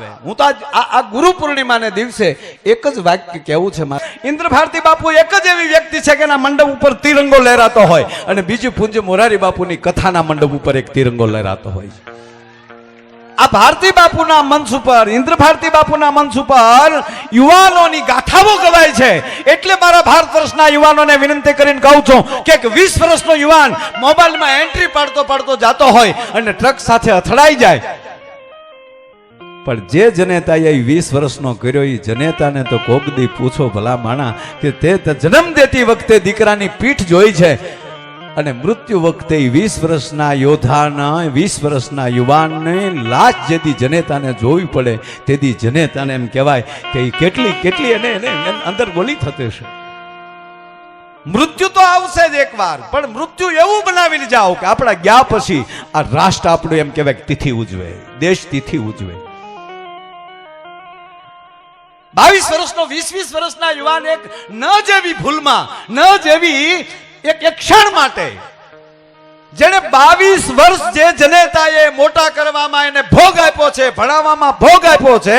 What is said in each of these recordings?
હું તો આ ગુરુ પૂર્ણિમાને દિવસે એક જ વાક્ય કહેવું છે મારે. ઇન્દ્ર ભારતી બાપુ એક જ એવી વ્યક્તિ છે કે એના મંડપ ઉપર તિરંગો લહેરાતો હોય અને બીજી પૂજ્ય મોરારી બાપુની કથાના મંડપ ઉપર એક તિરંગો લહેરાતો હોય છે. આ ભારતી બાપુના મંચ ઉપર, ઇન્દ્ર ભારતી બાપુના મંચ ઉપર યુવાનોની ગાથાઓ ગવાય છે. એટલે મારા ભારત વર્ષના યુવાનોને વિનંતી કરીને કહું છું કે 20 વર્ષનો યુવાન મોબાઈલમાં એન્ટ્રી પાડતો જાતો હોય અને ટ્રક સાથે અથડાઈ જાય, પણ જે જનેતાએ 20 વર્ષનો કર્યો એ જનેતાને તો કોક દી પૂછો ભલા માણા કે તે જન્મ દેતી વખતે દીકરાની પીઠ જોઈ છે અને મૃત્યુ વખતે 20 વર્ષના યોદ્ધાના, 20 વર્ષના યુવાનને લાશ જેથી જનેતાને જોવી પડે તેથી જનેતાને એમ કહેવાય કે કેટલી એને અંદર ગોળી થતી છે. મૃત્યુ તો આવશે જ એકવાર, પણ મૃત્યુ એવું બનાવી જાઓ કે આપણા ગયા પછી આ રાષ્ટ્ર આપણું એમ કહેવાય તિથિ ઉજવે, દેશ તિથિ ઉજવે. 22 વર્ષનો 20 વર્ષના યુવાન એક ન જેવી ભૂલમાં, ન જેવી એક ક્ષણ માટે જેને 22 વર્ષ જે જનેતાએ મોટા કરવામાં એને ભોગ આપ્યો છે, ભણાવવામાં ભોગ આપ્યો છે,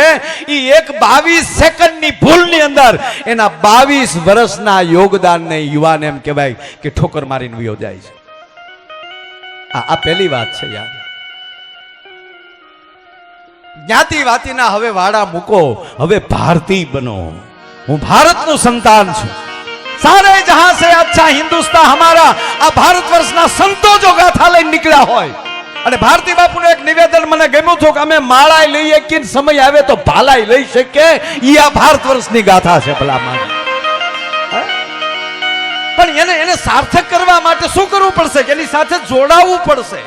એ એક 22 સેકન્ડની ભૂલની અંદર એના 22 વર્ષના યોગદાનને યુવાન એમ કહેવાય કે ઠોકર મારીને વયો જાય છે. આ પહેલી વાત છે યાર. જ્ઞાતિ વાતીના હવે વાડા મૂકો, હવે ભારતીય બનો. હું ભારતનું સંતાન છું. सारे जहां से अच्छा हिंदुस्तान हमारा. आ भारत वर्षना संतो जो गाथा लઈને નીકળ્યા હોય અને ભારતી બાપુનું એક નિવેદન મને ગમ્યું હતું કે અમે માળાય લઈએ કે સમય આવે તો ભાલાય લઈ શકે. ઈ આ ભારત વર્ષની ગાથા છે ભલા માને. પણ એને સાર્થક કરવા માટે શું કરવું પડશે કે એની સાથે જોડાવવું પડશે,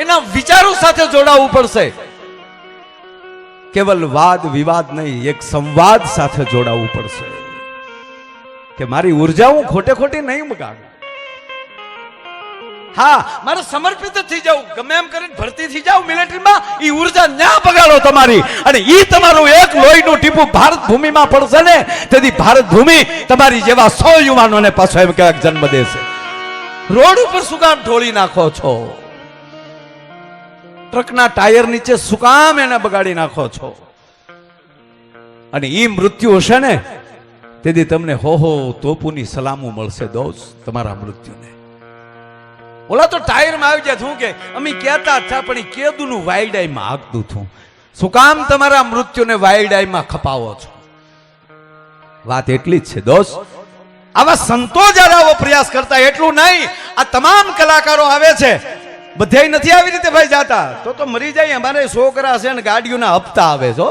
એના વિચારો સાથે જોડાવવું પડશે. કેવલ વાદ વિવાદ નહીં, એક સંવાદ સાથે જોડાવવું પડશે કે મારી ઉર્જા હું ખોટે નહીં બગાડું. હા, મારે સમર્પિત થઈ જાવ, ગમે એમ કરીને ભરતી થઈ જાવ મિલિટરીમાં, ઈ ઉર્જા ન્યા બગાડો તમારી, અને ઈ તમારું એક લોહીનું ટીપું ભારત ભૂમિમાં પડશે ને તેથી ભારત ભૂમિ તમારી જેવા 100 યુવાનોને પાછો એમ કહેવાય જન્મ દેશે. રોડ ઉપર શું કામ ઢોળી નાખો છો? ટ્રકના ટાયર નીચે શું કામ એને બગાડી નાખો છો? અને ઈ મૃત્યુ હશે ને તેથી તમને હો તોપુની સલામો મળશે દોસ્ત તમારા મૃત્યુને. ઓલા તો ટાયરમાં આવી જાય શું કે અમે કહેતા હતા, પણ એ કેદુનું વાઇલ્ડ આઈમાં હાંકતું હતું. શું કામ તમારા મૃત્યુને વાઇલ્ડ આઈમાં ખપાવો છો? વાત એટલી જ છે દોસ્ત. આવા સંતો જ્યારે આવો પ્રયાસ કરતા, એટલું નહીં, આ તમામ કલાકારો આવે છે, બધે નથી આવી રીતે ભાઈ જાતા, તો મરી જાય. અમારે છોકરા છે ને ગાડીઓના હપ્તા આવે છો.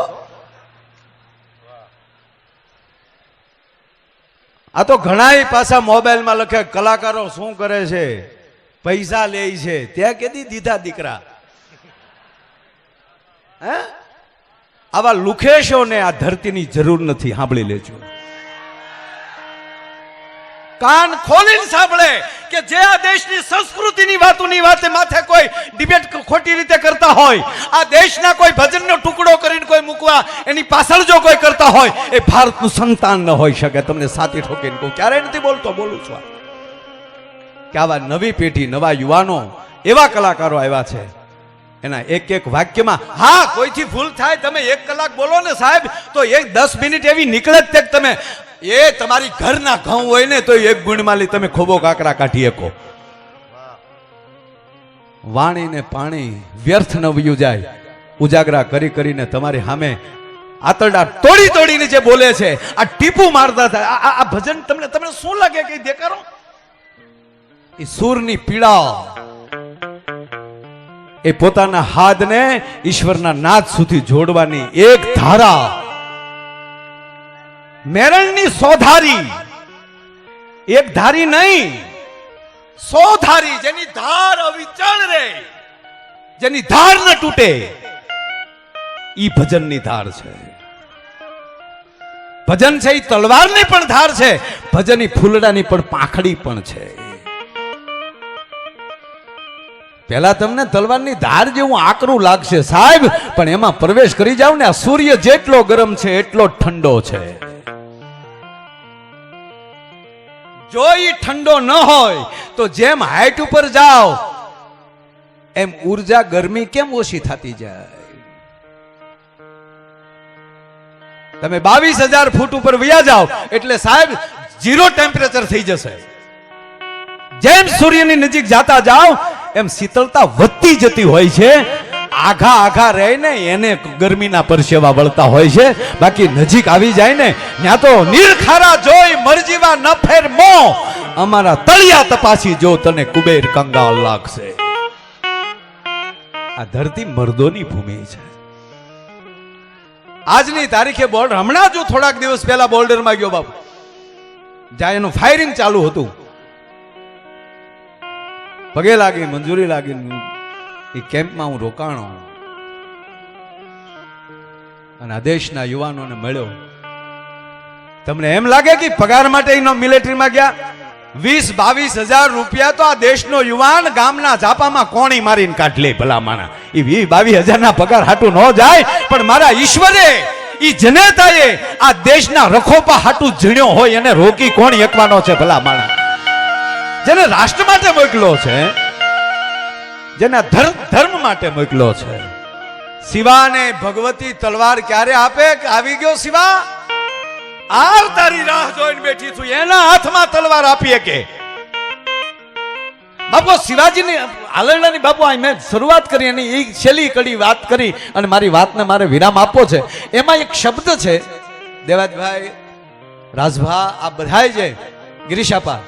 આ તો ઘણા પાછા મોબાઈલમાં લખે કલાકારો શું કરે છે, પૈસા લે છે. ત્યાં કેદી દીધા દીકરા? હે, આવા લુખેશોને આ ધરતીની જરૂર નથી. સાંભળી લેજો, કાન ખોલીને સાંભળે કે જે આ દેશની સંસ્કૃતિની વાતોની વાતે માથે કોઈ ડિબેટ ખોટી રીતે કરતા હોય, આ દેશના કોઈ ભજનનો ટુકડો કરીને કોઈ મૂકવા એની પાછળ જો કોઈ કરતા હોય, એ ભારતનું સંતાન ન હોઈ શકે. તમને સાથી ઠોકીને કહું, ક્યારેય નથી બોલતો, બોલું છું કે આવા નવી પેઢી, નવા યુવાનો, એવા કલાકારો આવ્યા છે. એના એક વાક્યમાં, હા, કોઈથી ભૂલ થાય, તમે 1 કલાક બોલો ને સાહેબ, તો 10 મિનિટ એવી નીકળે જ તે તમે એ તમારી ઘરના ઘઉં હોય ને તો 1 ગુણમાલી તમે ખોબો કાકરા કાઢી શકો. વાણી ને પાણી વ્યર્થ ન વયું જાય. ઉજાગરા કરીને તમારી સામે આતરડા તોડીને જે બોલે છે, આ ટીપું મારતા થાય, આ ભજન તમને શું લાગે કે દેખાડો? એ સૂરની પીડા, એ પોતાના હાથને ઈશ્વરના નાદ સુધી જોડવાની એક ધારા, મેરણની 100 ધારી, એક ધારી નહીં, 100 ધારી, જેની ધાર અવિચળ રહે, જેની ધાર ન તૂટે, ઈ ભજનની ધાર છે. ભજન છે ઈ તલવારની પણ ધાર છે, ભજન ઈ ફૂલડાની પણ પાંખડી પણ છે. પેલા તમને તલવારની ધાર જેવું આકરું લાગશે સાહેબ, પણ એમાં પ્રવેશ કરી જાવ ને, આ સૂર્ય જેટલો ગરમ છે એટલો ઠંડો છે. જો ઈ ઠંડો ન હોય તો જેમ હાઈટ ઉપર જાઓ એમ ઉર્જા ગરમી કેમ ઓછી થતી જાય? તમે 22,000 ફૂટ ઉપર વયા જાઓ એટલે સાહેબ 0 ટેમ્પરેચર થઈ જશે. જેમ સૂર્યની નજીક જાતા જાઓ એમ શીતળતા વધતી જતી હોય છે. આઘા આઘા રહીને એને ગરમીના પરસેવા વળતા હોય છે. બાકી નજીક આવી જાય ને ત્યાં તો નીરખારા જોઈ મરજીવા ન ફેર મો, અમારા તળિયા તપાસી જો તને કુબેર કંગાલ લાગશે. આ ધરતી મર્દોની ભૂમિ છે. આજની તારીખે બોર્ડર, હમણાં જો થોડાક દિવસ પહેલા બોર્ડરમાં ગયો બાપુ, જ્યાં એનું ફાયરિંગ ચાલુ હતું, પગે લાગી મંજૂરી લાગી એ કેમ્પમાં હું રોકાણો અને આ દેશના યુવાનોને મળ્યો. તમને એમ લાગે કે પગાર માટે એનો મિલિટરીમાં ગયા? 20-22,000 રૂપિયા તો આ દેશનો યુવાન ગામના ઝાપામાં કોણી મારીને કાઢ લે. ભલા માણા એ 20-22,000 ના પગાર હાટું ન જાય, પણ મારા ઈશ્વરે ઈ જનેતાએ આ દેશના રખોપા હાટું ઝીણ્યો હોય એને રોકી કોણ એકવાનો છે? ભલા માણા જેને રાષ્ટ્ર માટે મોકલો છે, જેના ધર્મ માટે મોકલો છે. શિવાને ભગવતી તલવાર ક્યારે આપે? આવી ગયો શિવા, આવ તારી રાહ જોઈને બેઠી છું, એના હાથમાં તલવાર આપીએ કે બાપુ શિવાજીની આલરડાની. બાપુ આ મેં શરૂઆત કરી અને એ છેલ્લી કડી વાત કરી અને મારી વાતને મારે વિરામ આપવો છે. એમાં એક શબ્દ છે, દેવાજભાઈ, રાજભા, આ બધાય છે, ગિરીશાપા,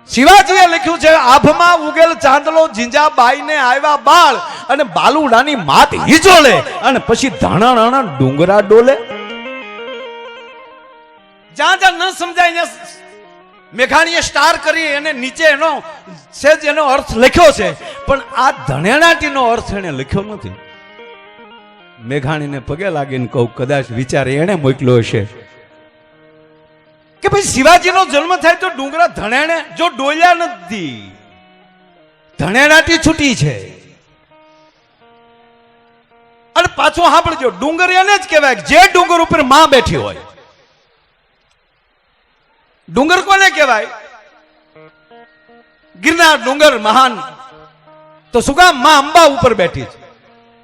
શિવાજીએ લખ્યું છે, આભમાં ઉગેલ ચાંદલો જીંજાબાઈને આવ્યા બાળ અને બાલુડાની માત હિજોળે અને પછી ધાણા ડુંગરા ડોલે. જ્યાં જ્યાં ન સમજાય મેઘાણીએ સ્ટાર કરી એને નીચે એનો સેજ એનો અર્થ લખ્યો છે, પણ આ ધણેણાટીનો અર્થ એને લખ્યો નથી. મેઘાણીને પગે લાગીને કહું, કદાચ વિચાર એને મોકલ્યો હશે કે ભાઈ શિવાજીનો જન્મ થાય તો ડુંગરા ધણેણે જો ડોલ્યા નથી, ધણેણાટી છૂટી છે. અને પાછું સાંભળજો, ડુંગર એને જ કહેવાય જે ડુંગર ઉપર માં બેઠી હોય. ડુંગર કોને કહેવાય? ગિરનાર ડુંગર મહાન, તો શું કામ? માં અંબા ઉપર બેઠી છે.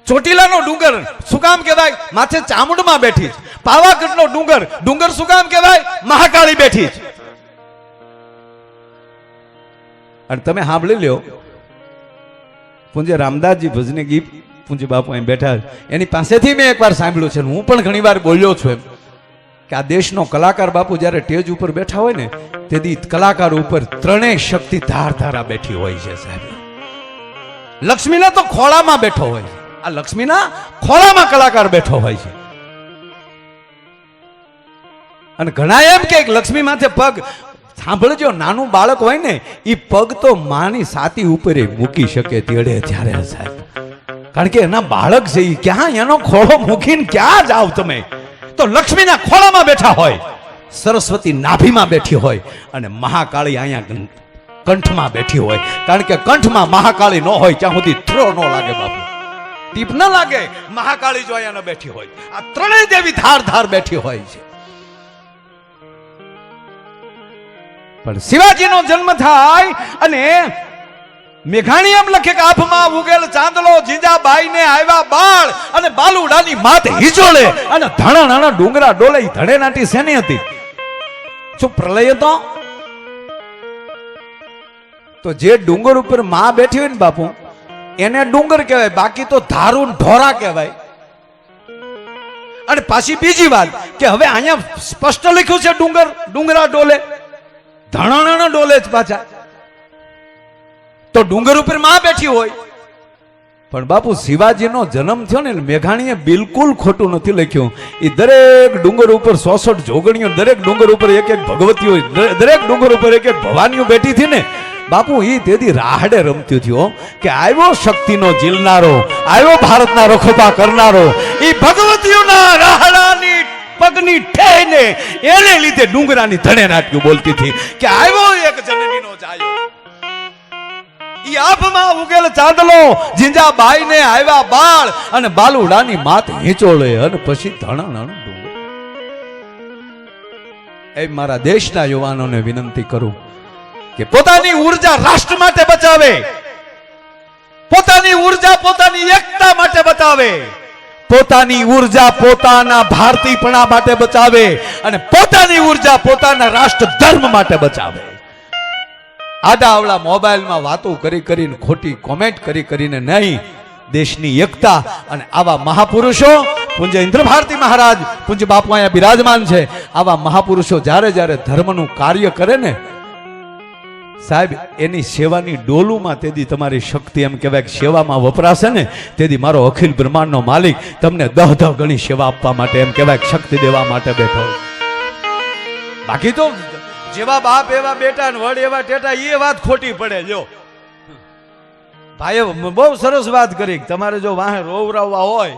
ચોટીલાનો ડુંગર શું કામ કહેવાય? માથે ચામુંડમાં બેઠી છે. પાવાગઢનો ડુંગર શું કામ કહેવાય? મહાકાળી બેઠી છે. અને તમે સાંભળી લ્યો, પૂજ્ય રામદાસજી ભજની ગીત પૂજ્ય બાપુ અહીં બેઠા, એની પાસેથી મેં એકવાર સાંભળ્યું છે, હું પણ ઘણી વાર બોલ્યો છું એમ, કે આ દેશનો કલાકાર બાપુ જ્યારે સ્ટેજ ઉપર બેઠા હોય ને તેથી કલાકાર ઉપર ત્રણેય શક્તિ ધારા બેઠી હોય છે સાહેબ. લક્ષ્મીના તો ખોળામાં બેઠો હોય છે, આ લક્ષ્મીના ખોળામાં કલાકાર બેઠો હોય છે. અને ઘણા એમ કે લક્ષ્મી માથે પગ, સાંભળજો, નાનું બાળક હોય ને એ પગ તો માની છાતી ઉપર મૂકી શકે તેડે ત્યારે સાહેબ, કારણ કે એના બાળક છે, એ ક્યાં એનો ખોળો મૂકીને ક્યાં જાવ તમે? તો લક્ષ્મીના ખોળામાં બેઠા હોય, સરસ્વતી નાભીમાં બેઠી હોય અને મહાકાળી અહીંયા કંઠમાં બેઠી હોય. કારણ કે કંઠમાં મહાકાળી ન હોય ત્યાં સુધી થ્રો ન લાગે બાપુ, ટીપ ન લાગે. મહાકાળી જો અહીંયા બેઠી હોય, આ ત્રણેય દેવી ધાર બેઠી હોય છે. પણ શિવાજીનો જન્મ થાય અને મેઘાણી એમ લખે કે આભમાં ઉગેલ ચાંદલો જીંજાબાઈને આવ્યા બાળ અને બાલુડાની માત હિજોળે અને ધાણા ડુંગરા ડોલે. ધણેણાટી શેની હતી? શું પ્રલય હતો? તો જે ડુંગર ઉપર માં બેઠી હોય ને બાપુ એને ડુંગર કહેવાય, બાકી તો ધારું ઢોરા કહેવાય. અને પાછી બીજી વાત કે હવે અહીંયા સ્પષ્ટ લખ્યું છે ડુંગરા ડોલે, ધાણા ડોલે જ પાછા. તો ડુંગર ઉપર માં બેઠી હોય. પણ બાપુ શિવાજીનો જન્મ થયો ને મેઘાણીએ બિલકુલ ખોટું નથી લખ્યું. એ દરેક ડુંગર ઉપર 66 જોગણીઓ, દરેક ડુંગર ઉપર એક ભગવતીઓ, દરેક ડુંગર ઉપર એક ભવાનીઓ બેઠી હતી ને બાપુ. એ તેથી રાહડે રમતી થયો કે આવ્યો શક્તિનો જીલનારો, આવ્યો ભારતના રખોપા કરનારો. એ ભગવતીઓના રાહડાની પગની ઠેને એને લીધે ડુંગરાની ધણેણાટીઓ બોલતી હતી કે આવ્યો એક જનનીનો જાયો. ઈ આભમાં ઉગેલ ચાંદલો જીંજાબાઈને આવ્યા બાળ અને બાલુડાની માત હિંચોળે અને પછી ધણાણાનું ડુંગર. એ મારા દેશના યુવાનોને વિનંતી કરું કે પોતાની ઉર્જા રાષ્ટ્ર માટે બચાવે, પોતાની ઉર્જા પોતાની એકતા માટે બતાવે, પોતાની ઉર્જા પોતાના ભારતીયપણા માટે બચાવે અને પોતાની ઉર્જા પોતાના રાષ્ટ્ર ધર્મ માટે બચાવે. આડા આવડા મોબાઈલમાં વાતો કરી કરીને ખોટી કોમેન્ટ કરી કરીને નહીં, દેશની એકતા અને આવા મહાપુરુષો પૂજ્ય ઇન્દ્ર ભારતી મહારાજ પૂજ્ય બાપુ અહીંયા બિરાજમાન છે. આવા મહાપુરુષો જ્યારે જ્યારે ધર્મનું કાર્ય કરે ને સાહેબ, એની સેવાની ડોલુમાં તેથી તમારી શક્તિ એમ કહેવાય કે સેવામાં વપરાશે ને તેથી મારો અખિલ બ્રહ્માંડનો માલિક તમને 10 ગણી સેવા આપવા માટે એમ કહેવાય કે શક્તિ દેવા માટે બેઠો. બાકી તો જેવા બાપ એવા બેટા ને વડ એવા ટેટા, એ વાત ખોટી પડે. જો ભાઈએ બહુ સરસ વાત કરી, તમારે જો વાહે રોવરાવવા હોય,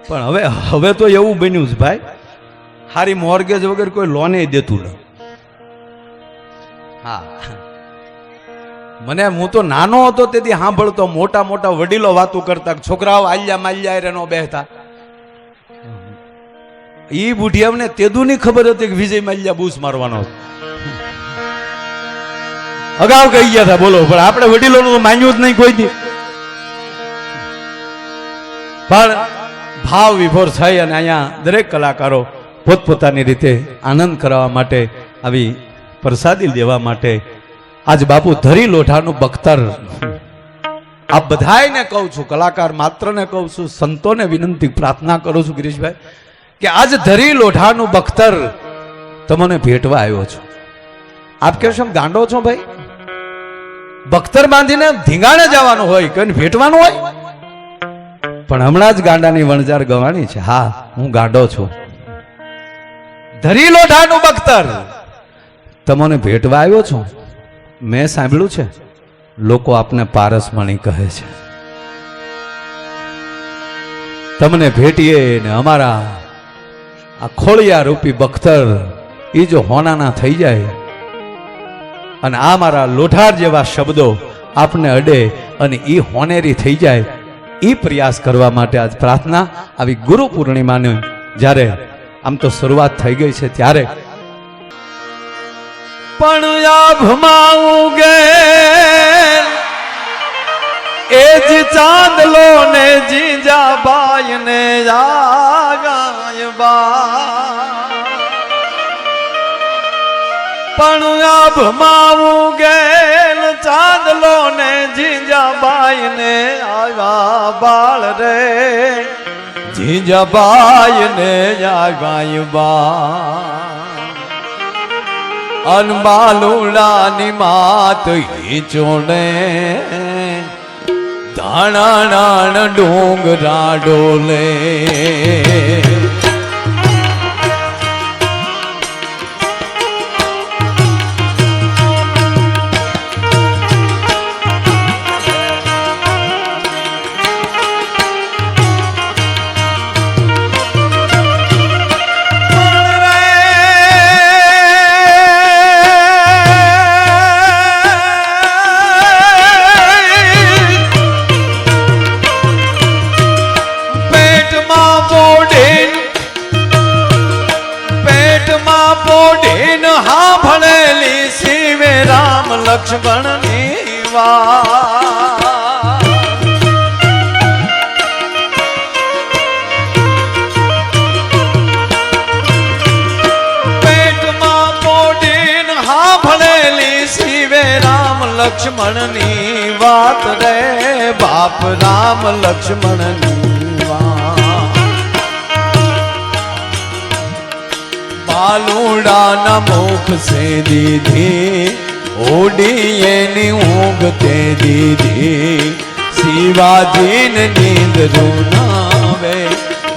પણ હવે તો એવું બન્યું છે ભાઈ, હારી મોર્ગેજ વગર કોઈ લોને દેતું ન. હા, મને હું તો નાનો હતો તેથી સાંભળતો, મોટા મોટા વડીલો વાતો કરતા, છોકરાઓ આલ્યા માલ્યા રે નો બેહતા. ઈ બુઢિયામને તેદુ ની ખબર હતી કે વિજય માલ્યા બૂસ મારવાનો અગાઉ કહી ગયા હતા. બોલો, પણ આપણે વડીલોનું તો માન્યું જ નહીં કોઈ દી. પણ ભાવ વિભોર થઈ અને અહીંયા દરેક કલાકારો પોતપોતાની રીતે આનંદ કરાવવા માટે, આવી પ્રસાદી દેવા માટે આજ બાપુ ધરી લોઢાનું બખ્તર, આ બધાને કહું છું, કલાકાર માત્રને કહું છું, સંતોને વિનંતી પ્રાર્થના કરું છું ગિરીશભાઈ કે આજ ધરી લોઢાનું બખ્તર તમને ભેટવા આવ્યો છું. આપ કહેશો ગાંડો છો ભાઈ, બખ્તર બાંધીને ધીંગાણે જવાનું હોય કે ભેટવાનું હોય? પણ હમણાં જ ગાંડાની વણજાર ગવાની છે. હા, હું ગાંડો છું. ધરી લોઢાનું બખ્તર તમને ભેટવા આવ્યો છું. મેં સાંભળ્યું છે લોકો આપને પારસમણી કહે છે. તમને ભેટીએ ને અમારા આ ખોળિયા રૂપી બખ્તર એ જો હોનાના થઈ જાય અને આ મારા લોઢાર જેવા શબ્દો આપને અડે અને એ હોનેરી થઈ જાય, એ પ્રયાસ કરવા માટે આજ પ્રાર્થના. આવી ગુરુ પૂર્ણિમાને જ્યારે આમ તો શરૂઆત થઈ ગઈ છે ત્યારે પણ આભમાં ઉગે એ જ ચાંદલો ને જીજાબાઈ ને જાગાયબા, પણ આભમાં ઉગે ચાંદલો ને જીજાબાઈ ને આવ્યા બાળ રે, જીજાબાઈ ને જાગાયબા. અનબાલુડાની માત ઈચોને ધાણા નાણ ડુંગરા ડોલે, લક્ષ્મણની વાત પેટમાં પોડીન સાંભળેલી શિવે રામ લક્ષ્મણની વાત રે બાપ, રામ લક્ષ્મણની વાત. બાલુડાના મુખ સે દીધી ઓડીએની ઊંઘ તે દીધી, શિવાજીને નીંદ રૂનાવે,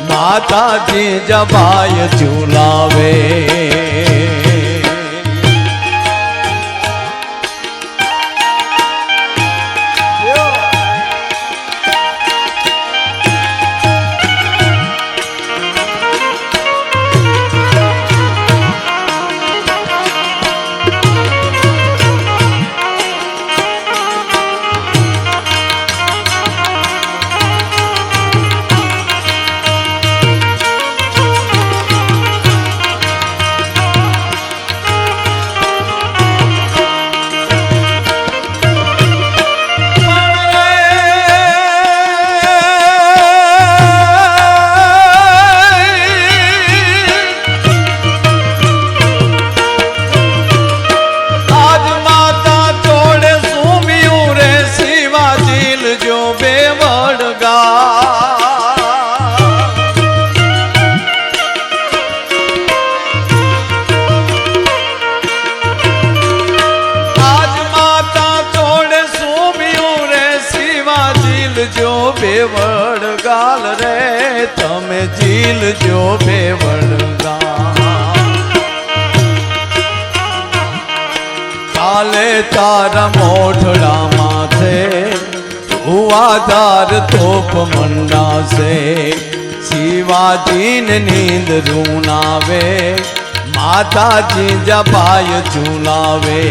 માતાજી જબાય ઝુલાવે. વળગા જો બેવડગાલ રે તમે જીલ જો બેવડગાલ કાલે તારા મોઢડા માથે આધાર તોપ મંડાશે શિવાજીને નીંદ રૂનાવે માતાજી જબાય ઝુલાવે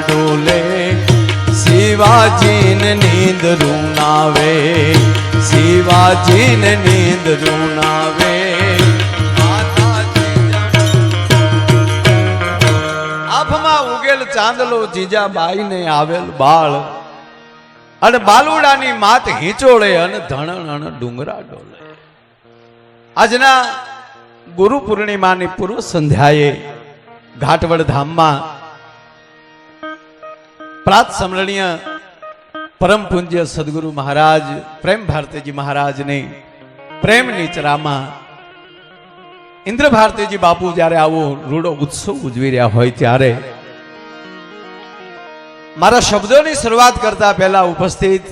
ડોલે શિવાજીને નીંદ રૂનાવે શિવાજીને નીંદ રૂનાવે આભમાં ઉગેલ ચાંદલો જીજાબાઈને આવેલ બાળ અને બાલુડાની માત હિંચોળે અને ધણણ ડુંગરા ડોલે. આજના ગુરુ પૂર્ણિમાની પૂર્વ સંધ્યાએ ઘાટવડ ધામમાં પ્રાત સમરણીય પરમ પૂજ્ય સદગુરુ મહારાજ પ્રેમ ભારતીજી મહારાજની પ્રેમની ચરામાં ઇન્દ્ર ભારતીજી બાપુ જ્યારે આવો રૂડો ઉત્સવ ઉજવી રહ્યા હોય ત્યારે મારા શબ્દોની શરૂઆત કરતા પહેલા ઉપસ્થિત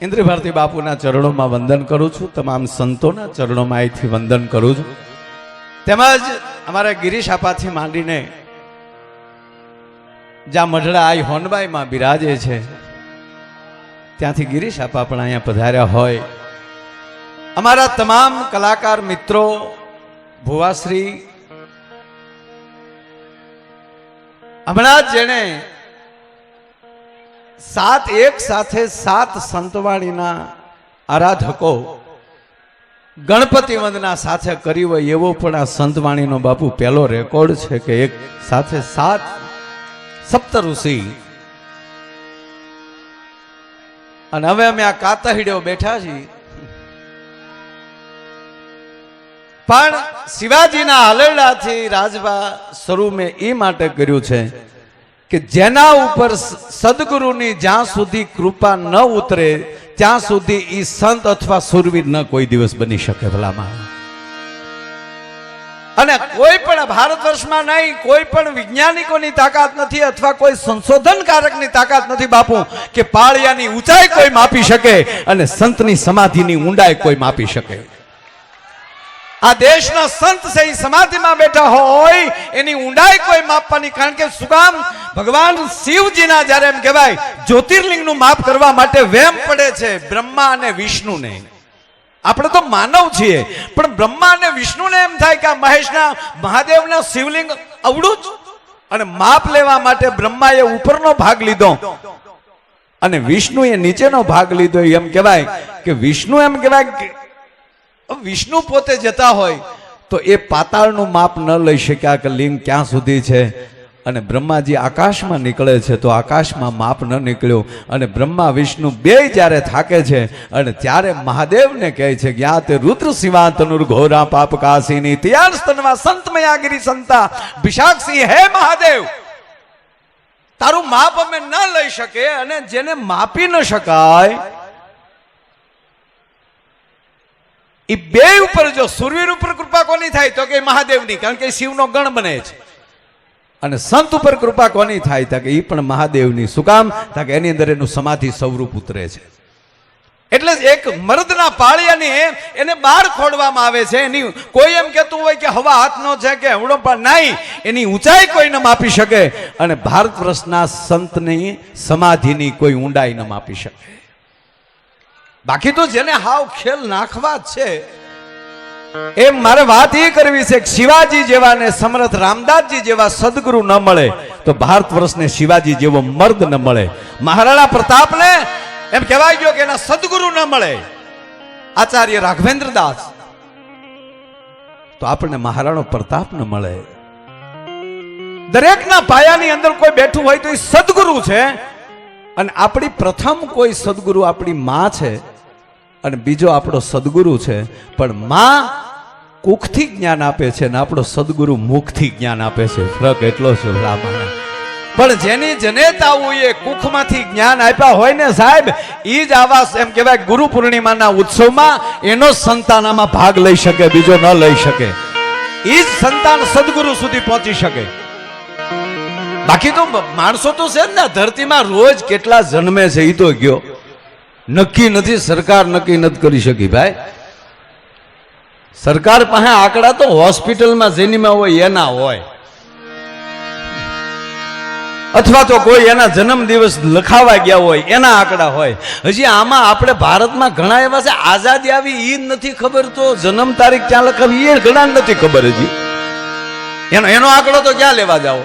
ઇન્દ્ર ભારતી બાપુના ચરણોમાં વંદન કરું છું. તમામ સંતોના ચરણોમાં અહીંથી વંદન કરું છું. તેમજ અમારા ગિરીશ આપાથી માંડીને જ્યાં મઢડા આઈ હોનબાઈમાં બિરાજે છે ત્યાંથી ગિરીશ આપા પણ અહીંયા પધાર્યા હોય. અમારા તમામ કલાકાર મિત્રો, ભુવાશ્રી, હમણાં જ જેણે એક સાથે 7 સંતવાણીના આરાધકો ગણપતિ વંદના સાથે કરી હોય એવો પણ આ સંતવાણીનો બાપુ પહેલો રેકોર્ડ છે કે એક સાથે 7 સપ્તઋષિ. અને હવે અમે આ કાતહીડ્યો બેઠા છીએ પણ શિવાજીના હલરડાથી રાજભા શરૂ મેં એ માટે કર્યું છે કે જેના ઉપર સદગુરુની જ્યાં સુધી કૃપા ન ઉતરે ત્યાં સુધી એ સંત અથવા સુરવીર ન કોઈ દિવસ બની શકે ભલામાં. અને કોઈ પણ ભારત વર્ષમાં નહીં, કોઈ પણ વૈજ્ઞાનિકોની તાકાત નથી અથવા કોઈ સંશોધનકારકની તાકાત નથી બાપુ કે પાળિયાની ઊંચાઈ કોઈ માપી શકે અને સંતની સમાધિની ઊંડાઈ કોઈ માપી શકે. આ દેશના સંત છે એ સમાધિમાં બેઠા હોય એની ઊંડાઈ કોઈ માપવાની, કારણ કે સુકામ ભગવાન શિવજીના જ્યારે એમ કહેવાય જ્યોતિર્લિંગનું માપ કરવા માટે વેમ પડે છે બ્રહ્મા અને વિષ્ણુને. આપણે તો માનવ છીએ પણ બ્રહ્મા અને વિષ્ણુને એમ થાય કે આ મહેશના મહાદેવના શિવલિંગ અવડું જ, અને માપ લેવા માટે બ્રહ્માએ ઉપરનો ભાગ લીધો અને વિષ્ણુએ નીચેનો ભાગ લીધો. એમ કહેવાય કે વિષ્ણુ એમ કહેવાય કે વિષ્ણુ પોતે જતા હોય તો એ પાતાળનું માપ ન લઈ શક્યા કે લિંગ ક્યાં સુધી છે, અને બ્રહ્માજી આકાશમાં નીકળે છે તો આકાશમાં માપ ન નીકળ્યું. અને બ્રહ્મા વિષ્ણુ બે જ્યારે થાકે છે અને ત્યારે મહાદેવને કહે છે કે આ તે રુદ્ર શિવાંતનુર ઘોરા પાપ કાશીની તિયાર સ્તનવા સંતમયાગીરી સંતા વિશાક્ષી હે મહાદેવ, તારું માપ અમે ન લઈ શકે. અને જેને માપી ન શકાય એ બે ઉપર જો સુરવીર ઉપર કૃપા કોની થાય તો કે મહાદેવની, કારણ કે શિવનો ગણ બને છે. અને સંત ઉપર કૃપા કોની થાય તો કે એ પણ મહાદેવની. શું કામ? તો કે એની અંદર એનું સમાધિ સ્વરૂપ ઉતરે છે. એટલે એક મર્દના પાળિયાને એને બહાર ખોડવામાં આવે છે. એની કોઈ એમ કહેતું હોય કે હવા હાથનો છે કે હવડો પણ નહીં, એની ઊંચાઈ કોઈ ન માપી શકે. અને ભારત વર્ષના સંતની સમાધિની કોઈ ઊંડાઈ ન માપી શકે. બાકી તો જેને હાવ ખેલ નાખવા જ છે એમ મારે વાત એ કરવી છે કે શિવાજી જેવા ને સમર્થ રામદાસજી જેવા સદગુરુ ન મળે તો ભારત વર્ષને શિવાજી જેવો મર્દ ન મળે. મહારાણા પ્રતાપને એમ કહેવાય ગયો કે એના સદગુરુ ન મળે, આચાર્ય રાઘવેન્દ્ર દાસ, તો આપણને મહારાણો પ્રતાપ ન મળે. દરેકના પાયાની અંદર કોઈ બેઠું હોય તો એ સદગુરુ છે. અને આપણી પ્રથમ કોઈ સદગુરુ આપણી માં છે અને બીજો આપણો સદગુરુ છે. પણ માં કુખથી જ્ઞાન આપે છે ને આપણો સદગુરુ મુખથી જ્ઞાન આપે છે. ફરક એટલો છે રામાના. પણ જેની જનેતાઓએ કુખમાંથી જ્ઞાન આપ્યા હોય ને સાહેબ, ઈ જ આવા એમ કહેવાય ગુરુ પૂર્ણિમાના ઉત્સવમાં એનો સંતાન આમાં ભાગ લઈ શકે, બીજો ન લઈ શકે. ઈ જ સંતાન સદગુરુ સુધી પહોંચી શકે. બાકી તો માણસો તો છે ને ધરતીમાં રોજ કેટલા જન્મે છે ઈ તો ગયો, નક્કી નથી. સરકાર નક્કી નથી કરી શકી ભાઈ. સરકાર પાસે આંકડા તો હોસ્પિટલમાં જેનીમાં હોય એના હોય, અથવા તો કોઈ એના જન્મ દિવસ લખાવા ગયા હોય એના આંકડા હોય. હજી આમાં આપણે ભારતમાં ઘણા એવા છે આઝાદી આવી ઈ નથી ખબર, તો જન્મ તારીખ ક્યાં લખાવી એ ઘણા નથી ખબર. હજી એનો આંકડો તો ક્યાં લેવા જાઓ.